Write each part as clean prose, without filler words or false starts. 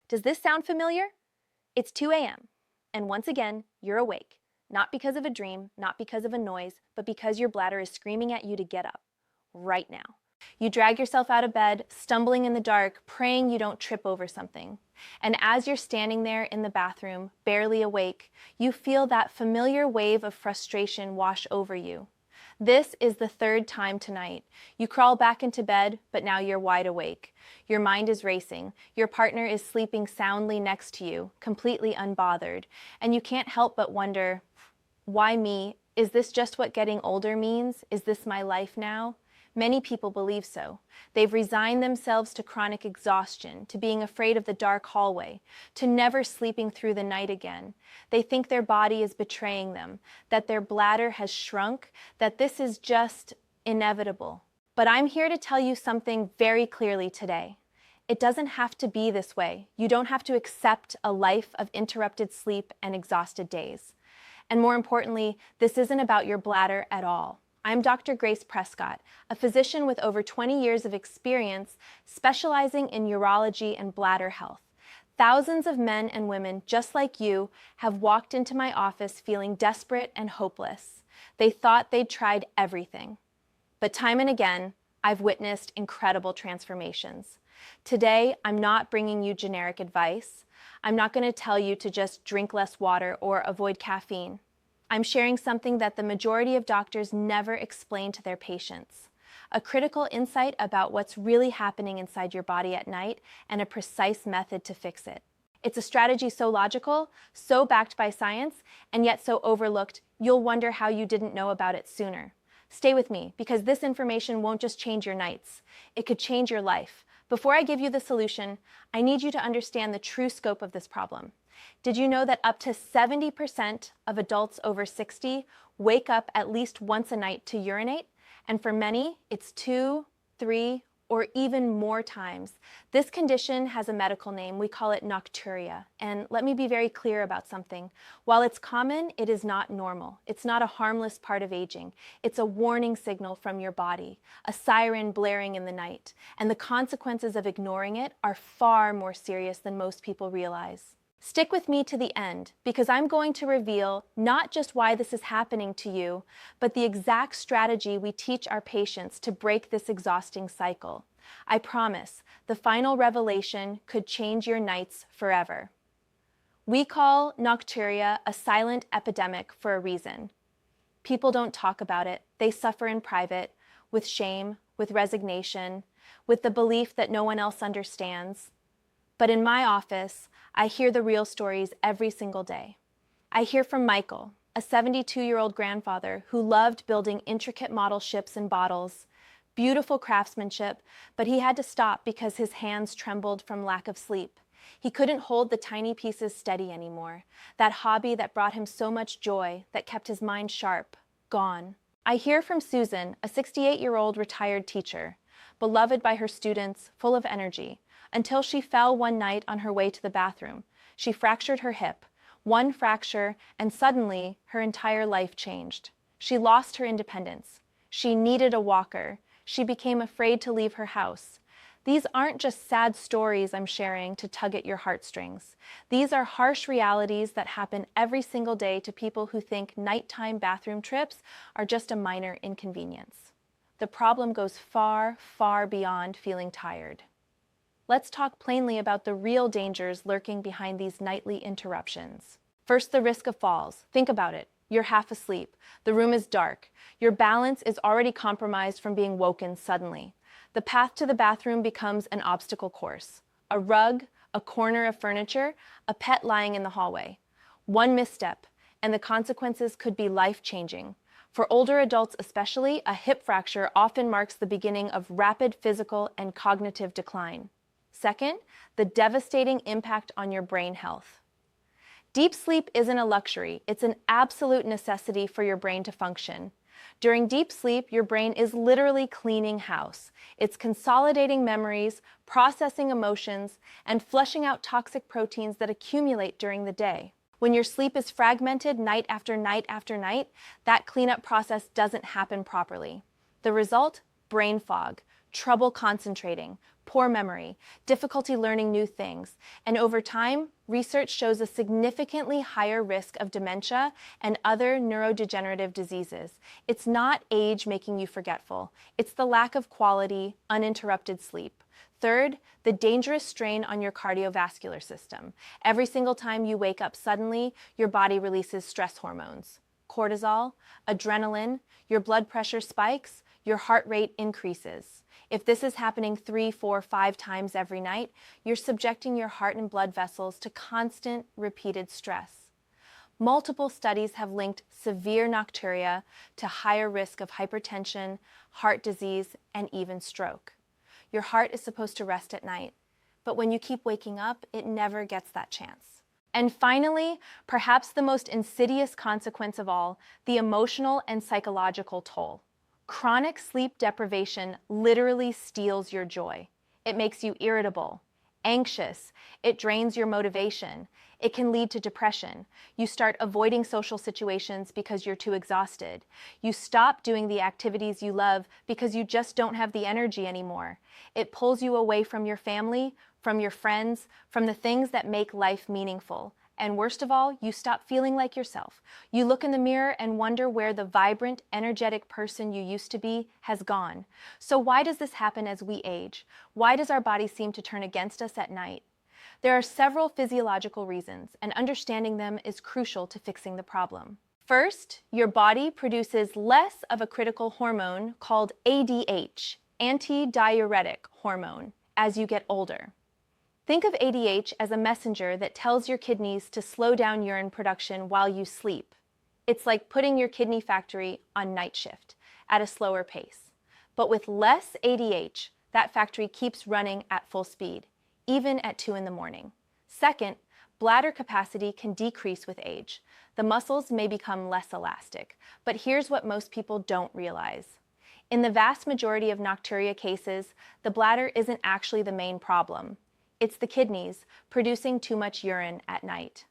Does this sound familiar? It's 2 a.m., and once again, you're awake. Not because of a dream, not because of a noise, but because your bladder is screaming at you to get up. Right now. You drag yourself out of bed, stumbling in the dark, praying you don't trip over something. And as you're standing there in the bathroom, barely awake, you feel that familiar wave of frustration wash over you. This is the third time tonight. You crawl back into bed, but now you're wide awake. Your mind is racing. Your partner is sleeping soundly next to you, completely unbothered. And you can't help but wonder, why me? Is this just what getting older means? Is this my life now? Many people believe so. They've resigned themselves to chronic exhaustion, to being afraid of the dark hallway, to never sleeping through the night again. They think their body is betraying them, that their bladder has shrunk, that this is just inevitable. But I'm here to tell you something very clearly today. It doesn't have to be this way. You don't have to accept a life of interrupted sleep and exhausted days. And more importantly, this isn't about your bladder at all. I'm Dr. Grace Prescott, a physician with over 20 years of experience specializing in urology and bladder health. Thousands of men and women just like you have walked into my office feeling desperate and hopeless. They thought they'd tried everything. But time and again, I've witnessed incredible transformations. Today, I'm not bringing you generic advice. I'm not going to tell you to just drink less water or avoid caffeine. I'm sharing something that the majority of doctors never explain to their patients. A critical insight about what's really happening inside your body at night and a precise method to fix it. It's a strategy so logical, so backed by science, and yet so overlooked, you'll wonder how you didn't know about it sooner. Stay with me, because this information won't just change your nights. It could change your life. Before I give you the solution, I need you to understand the true scope of this problem. Did you know that up to 70% of adults over 60 wake up at least once a night to urinate? And for many, it's 2, 3, or even more times. This condition has a medical name. We call it nocturia. And let me be very clear about something. While it's common, it is not normal. It's not a harmless part of aging. It's a warning signal from your body, a siren blaring in the night. And the consequences of ignoring it are far more serious than most people realize. Stick with me to the end, because I'm going to reveal not just why this is happening to you, but the exact strategy we teach our patients to break this exhausting cycle. I promise, the final revelation could change your nights forever. We call nocturia a silent epidemic for a reason. People don't talk about it. They suffer in private, with shame, with resignation, with the belief that no one else understands. But in my office, I hear the real stories every single day. I hear from Michael, a 72-year-old grandfather who loved building intricate model ships and bottles, beautiful craftsmanship, but he had to stop because his hands trembled from lack of sleep. He couldn't hold the tiny pieces steady anymore. That hobby that brought him so much joy, that kept his mind sharp, gone. I hear from Susan, a 68-year-old retired teacher, beloved by her students, full of energy, until she fell one night on her way to the bathroom. She fractured her hip, one fracture, and suddenly her entire life changed. She lost her independence. She needed a walker. She became afraid to leave her house. These aren't just sad stories I'm sharing to tug at your heartstrings. These are harsh realities that happen every single day to people who think nighttime bathroom trips are just a minor inconvenience. The problem goes far, far beyond feeling tired. Let's talk plainly about the real dangers lurking behind these nightly interruptions. First, the risk of falls. Think about it. You're half asleep. The room is dark. Your balance is already compromised from being woken suddenly. The path to the bathroom becomes an obstacle course. A rug, a corner of furniture, a pet lying in the hallway. One misstep, and the consequences could be life-changing. For older adults especially, a hip fracture often marks the beginning of rapid physical and cognitive decline. Second, the devastating impact on your brain health. Deep sleep isn't a luxury, it's an absolute necessity for your brain to function. During deep sleep, your brain is literally cleaning house. It's consolidating memories, processing emotions, and flushing out toxic proteins that accumulate during the day. When your sleep is fragmented night after night after night, that cleanup process doesn't happen properly. The result? Brain fog, trouble concentrating, poor memory, difficulty learning new things, and over time, research shows a significantly higher risk of dementia and other neurodegenerative diseases. It's not age making you forgetful, it's the lack of quality, uninterrupted sleep. Third, the dangerous strain on your cardiovascular system. Every single time you wake up suddenly, your body releases stress hormones. Cortisol, adrenaline, your blood pressure spikes, your heart rate increases. If this is happening 3, 4, 5 times every night, you're subjecting your heart and blood vessels to constant, repeated stress. Multiple studies have linked severe nocturia to higher risk of hypertension, heart disease, and even stroke. Your heart is supposed to rest at night, but when you keep waking up, it never gets that chance. And finally, perhaps the most insidious consequence of all, the emotional and psychological toll. Chronic sleep deprivation literally steals your joy. It makes you irritable, anxious, it drains your motivation. It can lead to depression. You start avoiding social situations because you're too exhausted. You stop doing the activities you love because you just don't have the energy anymore. It pulls you away from your family, from your friends, from the things that make life meaningful. And worst of all, you stop feeling like yourself. You look in the mirror and wonder where the vibrant, energetic person you used to be has gone. So why does this happen as we age? Why does our body seem to turn against us at night? There are several physiological reasons, and understanding them is crucial to fixing the problem. First, your body produces less of a critical hormone called ADH, antidiuretic hormone, as you get older. Think of ADH as a messenger that tells your kidneys to slow down urine production while you sleep. It's like putting your kidney factory on night shift at a slower pace. But with less ADH, that factory keeps running at full speed, even at 2 in the morning. Second, bladder capacity can decrease with age. The muscles may become less elastic, but here's what most people don't realize. In the vast majority of nocturia cases, the bladder isn't actually the main problem. It's the kidneys producing too much urine at night.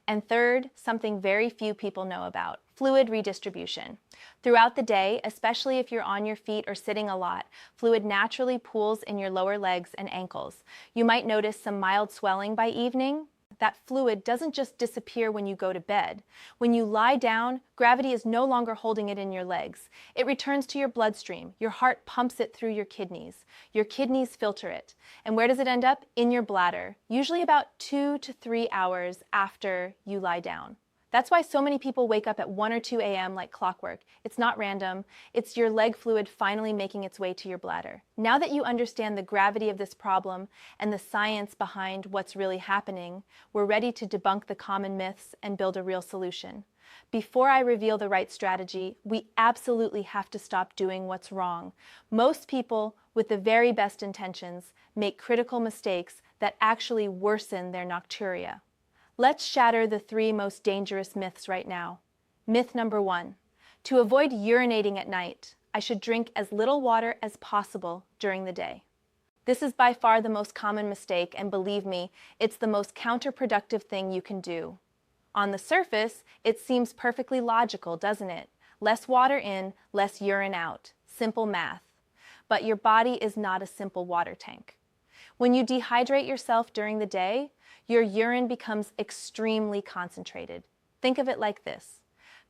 And third, something very few people know about, fluid redistribution. Throughout the day, especially if you're on your feet or sitting a lot, fluid naturally pools in your lower legs and ankles. You might notice some mild swelling by evening. That fluid doesn't just disappear when you go to bed. When you lie down, gravity is no longer holding it in your legs. It returns to your bloodstream. Your heart pumps it through your kidneys. Your kidneys filter it. And where does it end up? In your bladder, usually about 2 to 3 hours after you lie down. That's why so many people wake up at 1 or 2 a.m. like clockwork. It's not random. It's your leg fluid finally making its way to your bladder. Now that you understand the gravity of this problem and the science behind what's really happening, we're ready to debunk the common myths and build a real solution. Before I reveal the right strategy, we absolutely have to stop doing what's wrong. Most people, with the very best intentions, make critical mistakes that actually worsen their nocturia. Let's shatter the 3 most dangerous myths right now. Myth number 1. To avoid urinating at night, I should drink as little water as possible during the day. This is by far the most common mistake, and believe me, it's the most counterproductive thing you can do. On the surface, it seems perfectly logical, doesn't it? Less water in, less urine out. Simple math. But your body is not a simple water tank. When you dehydrate yourself during the day, your urine becomes extremely concentrated. Think of it like this.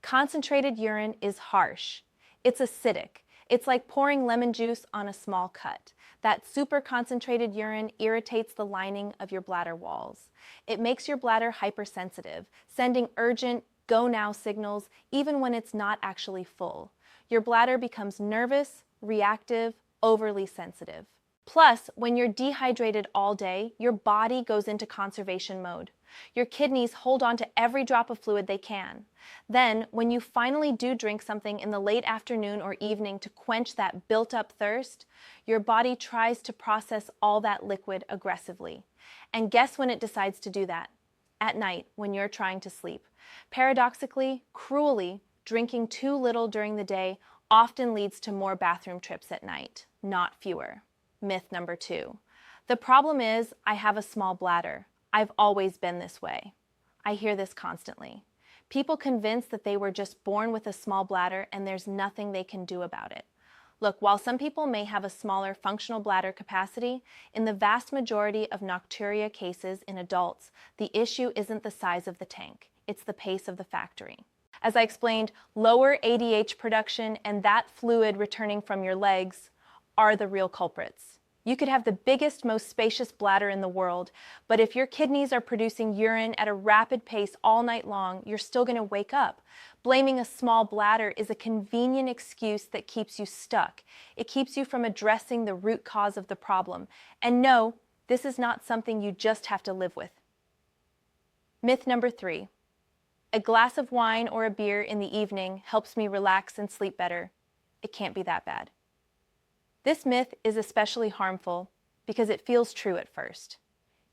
Concentrated urine is harsh. It's acidic. It's like pouring lemon juice on a small cut. That super concentrated urine irritates the lining of your bladder walls. It makes your bladder hypersensitive, sending urgent, go now signals even when it's not actually full. Your bladder becomes nervous, reactive, overly sensitive. Plus, when you're dehydrated all day, your body goes into conservation mode. Your kidneys hold on to every drop of fluid they can. Then, when you finally do drink something in the late afternoon or evening to quench that built-up thirst, your body tries to process all that liquid aggressively. And guess when it decides to do that? At night, when you're trying to sleep. Paradoxically, cruelly, drinking too little during the day often leads to more bathroom trips at night, not fewer. Myth number 2. The problem is, I have a small bladder. I've always been this way. I hear this constantly. People convinced that they were just born with a small bladder and there's nothing they can do about it. Look, while some people may have a smaller functional bladder capacity, in the vast majority of nocturia cases in adults, the issue isn't the size of the tank, it's the pace of the factory. As I explained, lower ADH production and that fluid returning from your legs are the real culprits. You could have the biggest, most spacious bladder in the world, but if your kidneys are producing urine at a rapid pace all night long, you're still going to wake up. Blaming a small bladder is a convenient excuse that keeps you stuck. It keeps you from addressing the root cause of the problem. And no, this is not something you just have to live with. Myth number 3. A glass of wine or a beer in the evening helps me relax and sleep better. It can't be that bad. This myth is especially harmful because it feels true at first.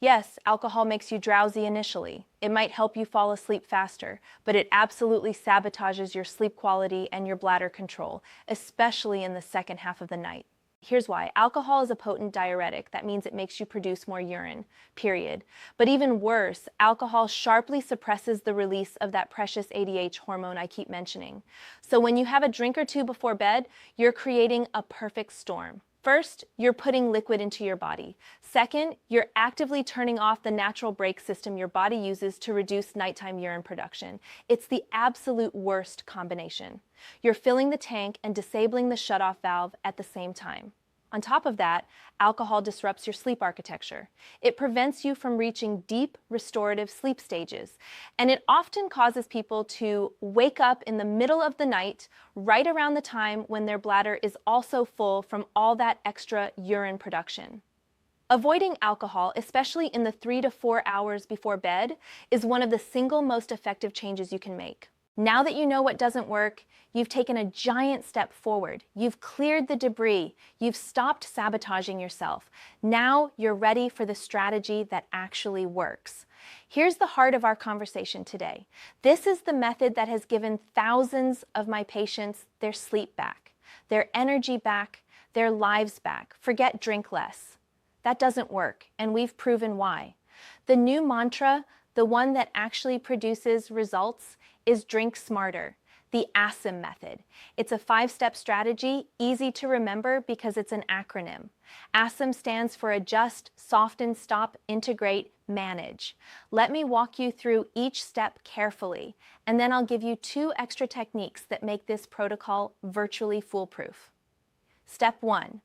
Yes, alcohol makes you drowsy initially. It might help you fall asleep faster, but it absolutely sabotages your sleep quality and your bladder control, especially in the second half of the night. Here's why. Alcohol is a potent diuretic. That means it makes you produce more urine, period. But even worse, alcohol sharply suppresses the release of that precious ADH hormone I keep mentioning. So when you have a drink or two before bed, you're creating a perfect storm. First, you're putting liquid into your body. Second, you're actively turning off the natural brake system your body uses to reduce nighttime urine production. It's the absolute worst combination. You're filling the tank and disabling the shutoff valve at the same time. On top of that, alcohol disrupts your sleep architecture. It prevents you from reaching deep, restorative sleep stages, and it often causes people to wake up in the middle of the night, right around the time when their bladder is also full from all that extra urine production. Avoiding alcohol, especially in the 3 to 4 hours before bed, is one of the single most effective changes you can make. Now that you know what doesn't work, you've taken a giant step forward. You've cleared the debris. You've stopped sabotaging yourself. Now you're ready for the strategy that actually works. Here's the heart of our conversation today. This is the method that has given thousands of my patients their sleep back, their energy back, their lives back. Forget drink less. That doesn't work, and we've proven why. The new mantra, the one that actually produces results, is drink smarter, the ASSIM method. It's a 5-step strategy, easy to remember because it's an acronym. ASSIM stands for Adjust, Soften, Stop, Integrate, Manage. Let me walk you through each step carefully, and then I'll give you 2 extra techniques that make this protocol virtually foolproof. Step 1.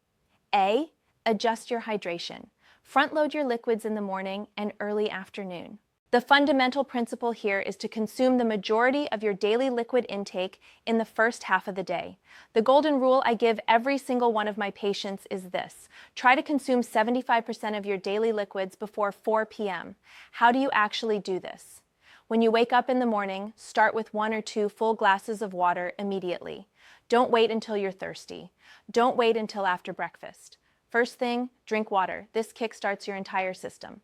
A. Adjust your hydration. Front load your liquids in the morning and early afternoon. The fundamental principle here is to consume the majority of your daily liquid intake in the first half of the day. The golden rule I give every single one of my patients is this: try to consume 75% of your daily liquids before 4 p.m. How do you actually do this? When you wake up in the morning, start with 1 or 2 full glasses of water immediately. Don't wait until you're thirsty. Don't wait until after breakfast. First thing, drink water. This kickstarts your entire system.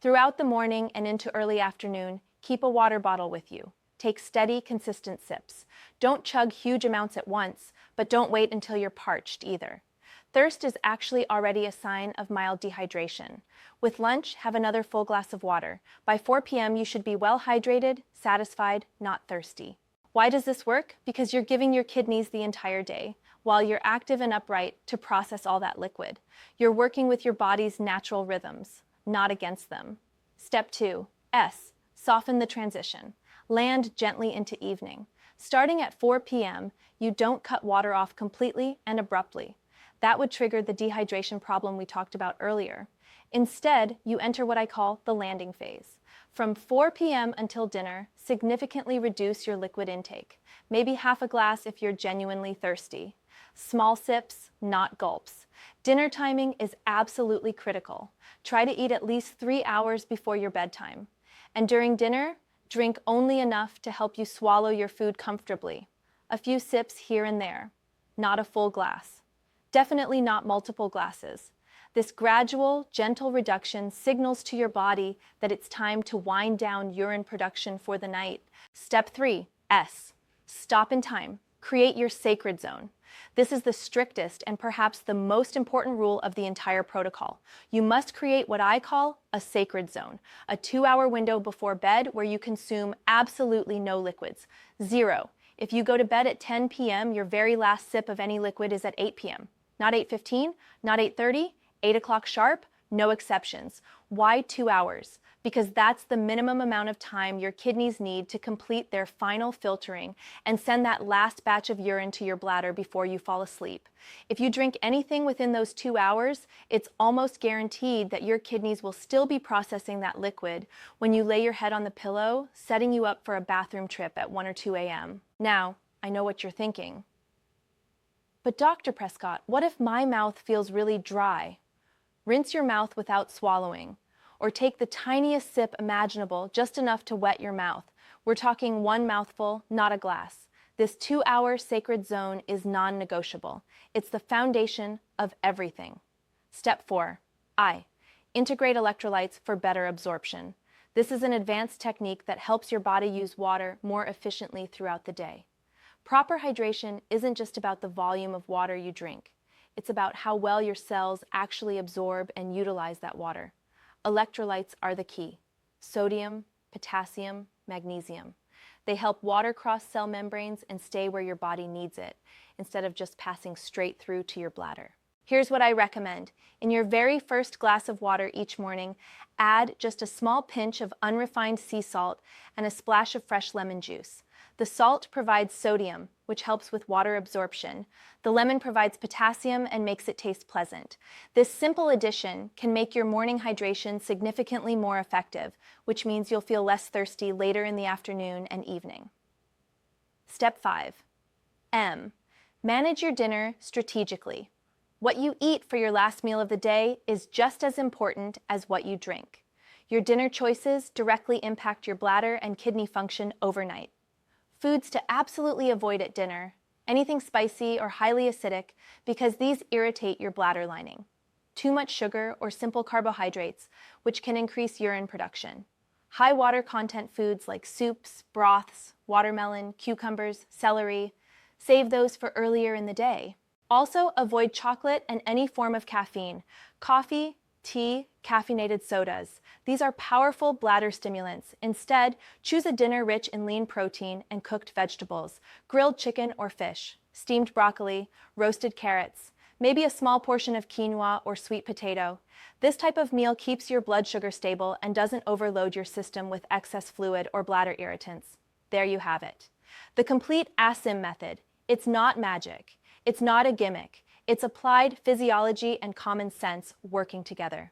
Throughout the morning and into early afternoon, keep a water bottle with you. Take steady, consistent sips. Don't chug huge amounts at once, but don't wait until you're parched either. Thirst is actually already a sign of mild dehydration. With lunch, have another full glass of water. By 4 p.m., you should be well hydrated, satisfied, not thirsty. Why does this work? Because you're giving your kidneys the entire day, while you're active and upright to process all that liquid. You're working with your body's natural rhythms, not against them. Step 2. S. Soften the transition. Land gently into evening. Starting at 4 p.m., you don't cut water off completely and abruptly. That would trigger the dehydration problem we talked about earlier. Instead, you enter what I call the landing phase. From 4 p.m. until dinner, significantly reduce your liquid intake. Maybe half a glass if you're genuinely thirsty. Small sips, not gulps. Dinner timing is absolutely critical. Try to eat at least 3 hours before your bedtime. And during dinner, drink only enough to help you swallow your food comfortably. A few sips here and there, not a full glass. Definitely not multiple glasses. This gradual, gentle reduction signals to your body that it's time to wind down urine production for the night. Step 3, S. Stop in time. Create your sacred zone. This is the strictest and perhaps the most important rule of the entire protocol. You must create what I call a sacred zone, a 2-hour window before bed where you consume absolutely no liquids. 0. If you go to bed at 10 p.m., your very last sip of any liquid is at 8 p.m. Not 8:15, not 8:30, 8 o'clock sharp, no exceptions. Why 2 hours? Because that's the minimum amount of time your kidneys need to complete their final filtering and send that last batch of urine to your bladder before you fall asleep. If you drink anything within those 2 hours, it's almost guaranteed that your kidneys will still be processing that liquid when you lay your head on the pillow, setting you up for a bathroom trip at 1 or 2 a.m. Now, I know what you're thinking. But Dr. Prescott, what if my mouth feels really dry? Rinse your mouth without swallowing, or take the tiniest sip imaginable, just enough to wet your mouth. We're talking one mouthful, not a glass. This 2-hour sacred zone is non-negotiable. It's the foundation of everything. Step 4. Integrate electrolytes for better absorption. This is an advanced technique that helps your body use water more efficiently throughout the day. Proper hydration isn't just about the volume of water you drink. It's about how well your cells actually absorb and utilize that water. Electrolytes are the key. Sodium, potassium, magnesium. They help water cross cell membranes and stay where your body needs it, instead of just passing straight through to your bladder. Here's what I recommend. In your very first glass of water each morning, add just a small pinch of unrefined sea salt and a splash of fresh lemon juice. The salt provides sodium, which helps with water absorption. The lemon provides potassium and makes it taste pleasant. This simple addition can make your morning hydration significantly more effective, which means you'll feel less thirsty later in the afternoon and evening. Step 5. Manage your dinner strategically. What you eat for your last meal of the day is just as important as what you drink. Your dinner choices directly impact your bladder and kidney function overnight. Foods to absolutely avoid at dinner: anything spicy or highly acidic, because these irritate your bladder lining. Too much sugar or simple carbohydrates, which can increase urine production. High water content foods like soups, broths, watermelon, cucumbers, celery. Save those for earlier in the day. Also, avoid chocolate and any form of caffeine: coffee, tea, caffeinated sodas. These are powerful bladder stimulants. Instead, choose a dinner rich in lean protein and cooked vegetables: grilled chicken or fish, steamed broccoli, roasted carrots, maybe a small portion of quinoa or sweet potato. This type of meal keeps your blood sugar stable and doesn't overload your system with excess fluid or bladder irritants. There you have it. The complete ASSIM method. It's not magic. It's not a gimmick. It's applied physiology and common sense working together.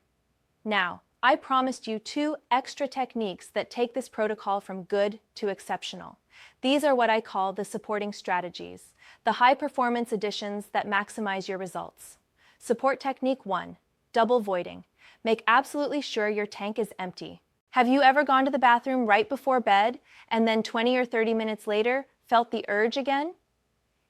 Now, I promised you 2 extra techniques that take this protocol from good to exceptional. These are what I call the supporting strategies, the high-performance additions that maximize your results. Support technique 1, double voiding. Make absolutely sure your tank is empty. Have you ever gone to the bathroom right before bed and then 20 or 30 minutes later felt the urge again?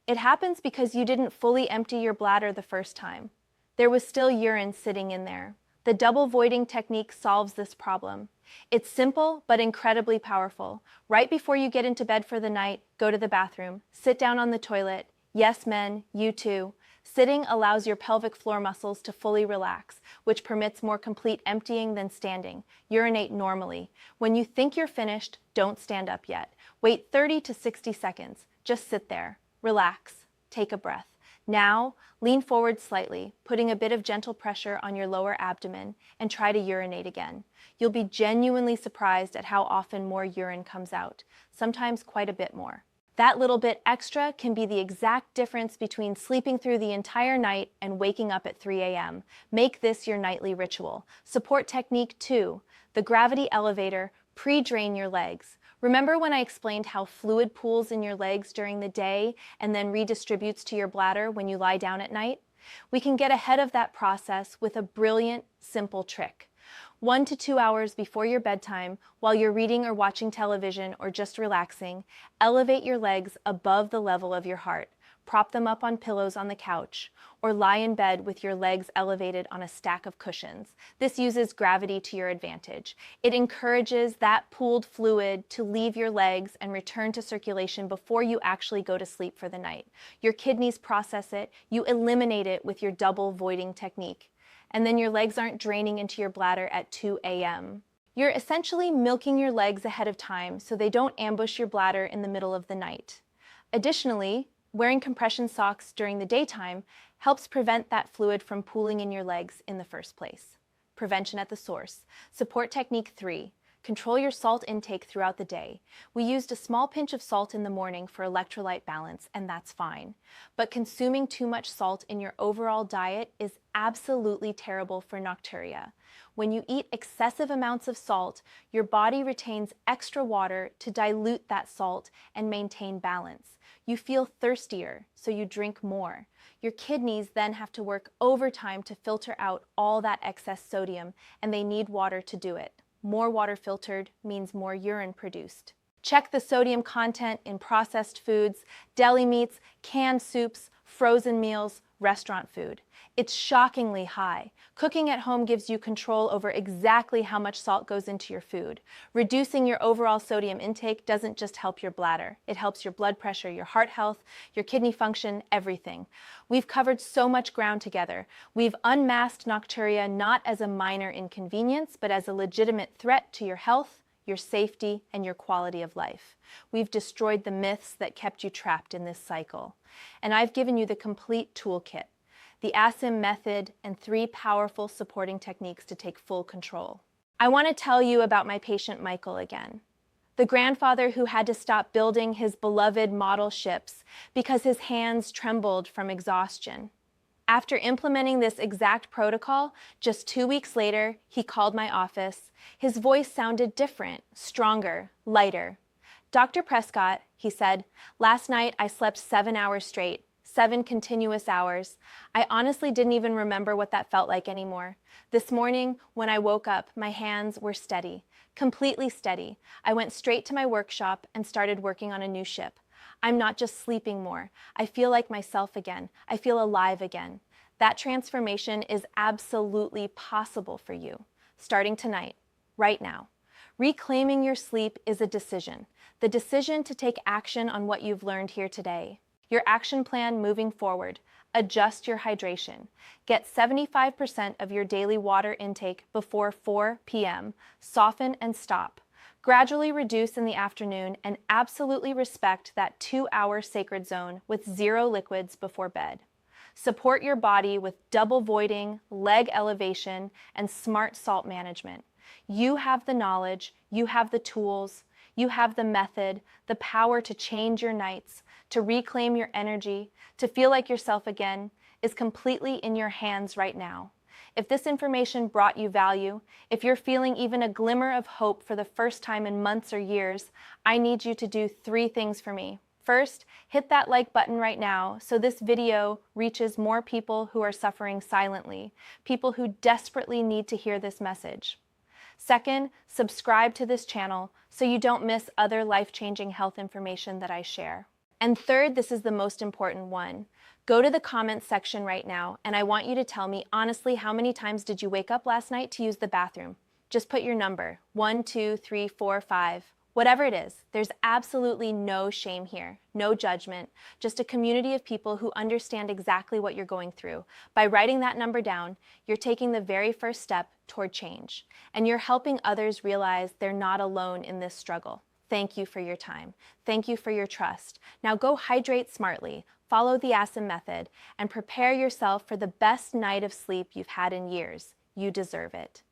It happens because you didn't fully empty your bladder the first time. There was still urine sitting in there. The double voiding technique solves this problem. It's simple but incredibly powerful. Right before you get into bed for the night, go to the bathroom, sit down on the toilet. Yes, men, you too. Sitting allows your pelvic floor muscles to fully relax, which permits more complete emptying than standing. Urinate normally. When you think you're finished, don't stand up yet. Wait 30 to 60 seconds. Just sit there. Relax. Take a breath. Now, lean forward slightly, putting a bit of gentle pressure on your lower abdomen, and try to urinate again. You'll be genuinely surprised at how often more urine comes out, sometimes quite a bit more. That little bit extra can be the exact difference between sleeping through the entire night and waking up at 3 a.m. Make this your nightly ritual. Support technique 2, the gravity elevator. Pre-drain your legs. Remember when I explained how fluid pools in your legs during the day and then redistributes to your bladder when you lie down at night? We can get ahead of that process with a brilliant, simple trick. 1 to 2 hours before your bedtime, while you're reading or watching television or just relaxing, elevate your legs above the level of your heart. Prop them up on pillows on the couch, or lie in bed with your legs elevated on a stack of cushions. This uses gravity to your advantage. It encourages that pooled fluid to leave your legs and return to circulation before you actually go to sleep for the night. Your kidneys process it, you eliminate it with your double voiding technique, and then your legs aren't draining into your bladder at 2 a.m. You're essentially milking your legs ahead of time so they don't ambush your bladder in the middle of the night. Additionally, wearing compression socks during the daytime helps prevent that fluid from pooling in your legs in the first place. Prevention at the source. Support technique 3. Control your salt intake throughout the day. We used a small pinch of salt in the morning for electrolyte balance, and that's fine. But consuming too much salt in your overall diet is absolutely terrible for nocturia. When you eat excessive amounts of salt, your body retains extra water to dilute that salt and maintain balance. You feel thirstier, so you drink more. Your kidneys then have to work overtime to filter out all that excess sodium, and they need water to do it. More water filtered means more urine produced. Check the sodium content in processed foods, deli meats, canned soups, frozen meals, restaurant food. It's shockingly high. Cooking at home gives you control over exactly how much salt goes into your food. Reducing your overall sodium intake doesn't just help your bladder. It helps your blood pressure, your heart health, your kidney function, everything. We've covered so much ground together. We've unmasked nocturia not as a minor inconvenience, but as a legitimate threat to your health, your safety, and your quality of life. We've destroyed the myths that kept you trapped in this cycle. And I've given you the complete toolkit, the ASSIM method, and 3 powerful supporting techniques to take full control. I want to tell you about my patient Michael again, the grandfather who had to stop building his beloved model ships because his hands trembled from exhaustion. After implementing this exact protocol, just 2 weeks later, he called my office. His voice sounded different, stronger, lighter. "Dr. Prescott," he said, "last night I slept 7 hours straight, 7 continuous hours. I honestly didn't even remember what that felt like anymore. This morning, when I woke up, my hands were steady, completely steady. I went straight to my workshop and started working on a new ship. I'm not just sleeping more. I feel like myself again. I feel alive again." That transformation is absolutely possible for you, starting tonight, right now. Reclaiming your sleep is a decision. The decision to take action on what you've learned here today. Your action plan moving forward. Adjust your hydration. Get 75% of your daily water intake before 4 p.m. Soften and stop. Gradually reduce in the afternoon and absolutely respect that 2-hour sacred zone with 0 liquids before bed. Support your body with double voiding, leg elevation, and smart salt management. You have the knowledge, you have the tools, you have the method, the power to change your nights, to reclaim your energy, to feel like yourself again, is completely in your hands right now. If this information brought you value, if you're feeling even a glimmer of hope for the first time in months or years, I need you to do 3 things for me. First, hit that like button right now so this video reaches more people who are suffering silently, people who desperately need to hear this message. Second, subscribe to this channel so you don't miss other life-changing health information that I share. And third, this is the most important one. Go to the comments section right now, and I want you to tell me honestly how many times did you wake up last night to use the bathroom? Just put your number, 1, 2, 3, 4, 5, whatever it is. There's absolutely no shame here, no judgment, just a community of people who understand exactly what you're going through. By writing that number down, you're taking the very first step toward change, and you're helping others realize they're not alone in this struggle. Thank you for your time. Thank you for your trust. Now go hydrate smartly, follow the ASSIM method, and prepare yourself for the best night of sleep you've had in years. You deserve it.